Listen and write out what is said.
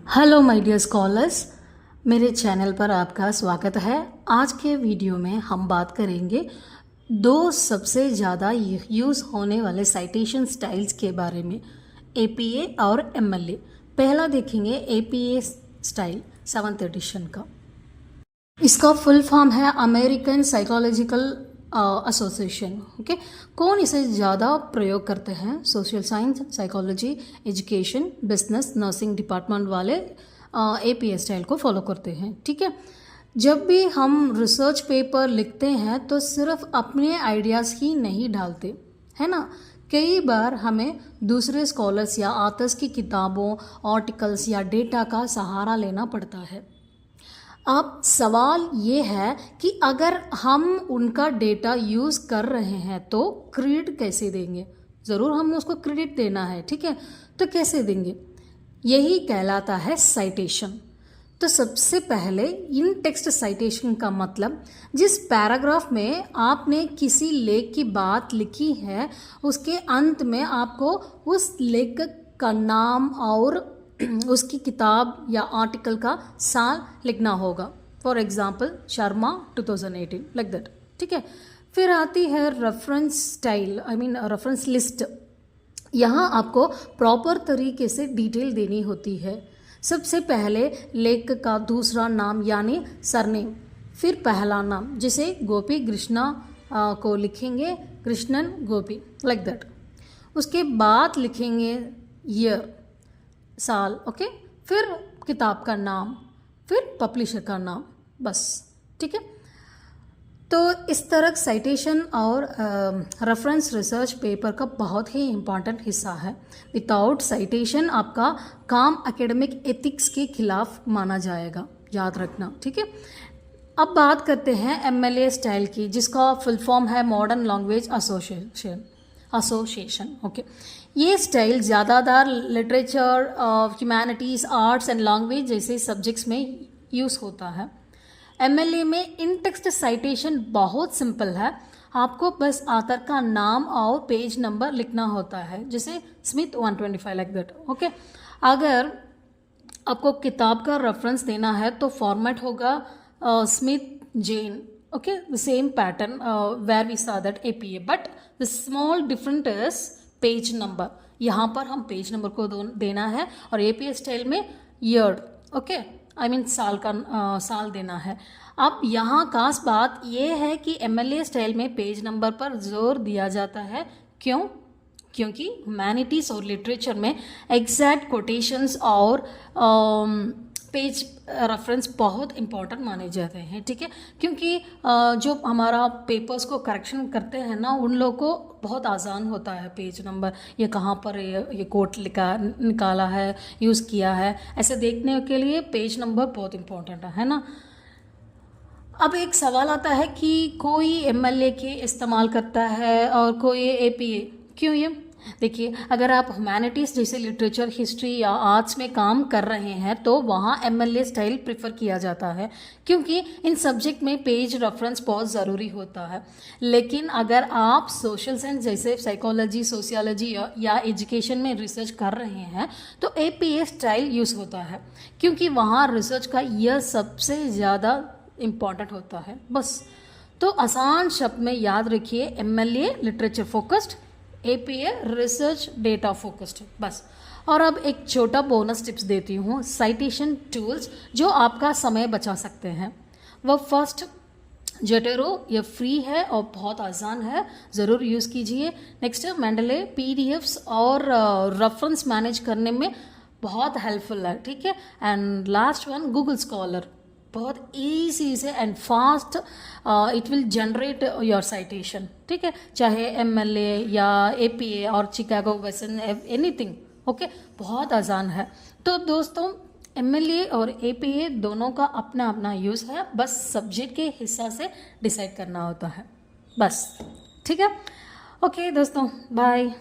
Hello my dear scholars, मेरे channel पर आपका स्वागत है। आज के वीडियो में हम बात करेंगे दो सबसे ज़्यादा यूज़ होने वाले साइटेशन स्टाइल्स के बारे में, एपीए और एमएलए। पहला देखेंगे एपीए स्टाइल 7th एडिशन का। इसका फुल फॉर्म है अमेरिकन साइकोलॉजिकल एसोसिएशन। ओके, कौन इसे ज़्यादा प्रयोग करते हैं? Social science, psychology, education, business, nursing department वाले एपीए स्टाइल को फॉलो करते हैं। ठीक है, जब भी हम रिसर्च पेपर लिखते हैं तो सिर्फ अपने आइडियाज़ ही नहीं डालते, है ना। कई बार हमें दूसरे स्कॉलर्स या ऑथर्स की किताबों, आर्टिकल्स या डेटा का सहारा लेना पड़ता है। अब सवाल ये है कि अगर हम उनका डेटा यूज़ कर रहे हैं तो क्रेडिट कैसे देंगे? ज़रूर हमें उसको क्रेडिट देना है, ठीक है। तो कैसे देंगे? यही कहलाता है साइटेशन। तो सबसे पहले इन टेक्स्ट साइटेशन का मतलब, जिस पैराग्राफ में आपने किसी लेख की बात लिखी है उसके अंत में आपको उस लेखक का नाम और उसकी किताब या आर्टिकल का साल लिखना होगा। For example Sharma 2018, like that. ठीक है, फिर आती है रेफरेंस स्टाइल, रेफरेंस लिस्ट। यहाँ आपको प्रॉपर तरीके से डिटेल देनी होती है। सबसे पहले लेखक का दूसरा नाम यानी सरनेम, फिर पहला नाम, जिसे गोपी कृष्णा को लिखेंगे कृष्णन गोपी, लाइक दैट। उसके बाद लिखेंगे ईयर, साल, ओके। फिर किताब का नाम, फिर पब्लिशर का नाम, बस। ठीक है, तो इस तरह साइटेशन और रेफरेंस रिसर्च पेपर का बहुत ही इम्पॉर्टेंट हिस्सा है। विदाउट साइटेशन आपका काम एकेडमिक एथिक्स के खिलाफ माना जाएगा, याद रखना। ठीक है, अब बात करते हैं एमएलए स्टाइल की, जिसका फुल फॉर्म है मॉडर्न लैंग्वेज एसोसिएशन। ओके, ये स्टाइल ज़्यादातर literature, humanities, arts and language जैसे सब्जेक्ट्स में यूज़ होता है। एमएलए में इन टेक्स्ट साइटेशन बहुत सिंपल है। आपको बस ऑथर का नाम और पेज नंबर लिखना होता है, जैसे स्मिथ 125, लाइक दैट। ओके, अगर आपको किताब का रेफरेंस देना है तो फॉर्मेट होगा Smith Jane. Okay, the same pattern where we saw that APA, but the small difference is page number. यहाँ पर हम पेज नंबर को देना है और APA स्टाइल में ईयर, ओके, साल का साल देना है। अब यहाँ खास बात ये है कि एमएलए स्टाइल में पेज नंबर पर जोर दिया जाता है। क्यों? क्योंकि ह्यूमैनिटीज़ और लिटरेचर में एग्जैक्ट कोटेशंस और पेज रेफरेंस बहुत इंपॉर्टेंट माने जाते हैं। ठीक है, क्योंकि जो हमारा पेपर्स को करेक्शन करते हैं ना, उन लोगों को बहुत आसान होता है पेज नंबर, ये कहाँ पर ये कोट निकाला है, यूज़ किया है, ऐसे देखने के लिए पेज नंबर बहुत इंपॉर्टेंट है ना। अब एक सवाल आता है कि कोई एमएलए के इस्तेमाल करता है और कोई एपीए, क्यों? ये देखिए, अगर आप ह्यूमैनिटीज़ जैसे लिटरेचर, हिस्ट्री या आर्ट्स में काम कर रहे हैं तो वहाँ एमएलए स्टाइल प्रेफर किया जाता है, क्योंकि इन सब्जेक्ट में पेज रेफरेंस बहुत ज़रूरी होता है। लेकिन अगर आप सोशल साइंस जैसे साइकोलॉजी, सोशियोलॉजी या एजुकेशन में रिसर्च कर रहे हैं तो एपीए स्टाइल यूज़ होता है, क्योंकि वहाँ रिसर्च का यह सबसे ज़्यादा इम्पॉर्टेंट होता है, बस। तो आसान शब्द में याद रखिए, MLA literature focused, APA research data focused, बस। और अब एक छोटा बोनस टिप्स देती हूँ, साइटेशन टूल्स जो आपका समय बचा सकते हैं। वह फर्स्ट जोटेरो, ये फ्री है और बहुत आसान है, ज़रूर यूज़ कीजिए। नेक्स्ट मेंडले, पीडीएफ्स और रेफरेंस मैनेज करने में बहुत हेल्पफुल है, ठीक है। And last one Google scholar, बहुत ईजी से and fast it will generate your citation, ठीक है, चाहे एमएलए या एपीए और चिकागो वेसन, एनीथिंग, ओके, बहुत आसान है। तो दोस्तों, एमएलए और एपीए दोनों का अपना अपना यूज़ है, बस सब्जेक्ट के हिस्सा से डिसाइड करना होता है, बस। ठीक है, ओके दोस्तों, बाय।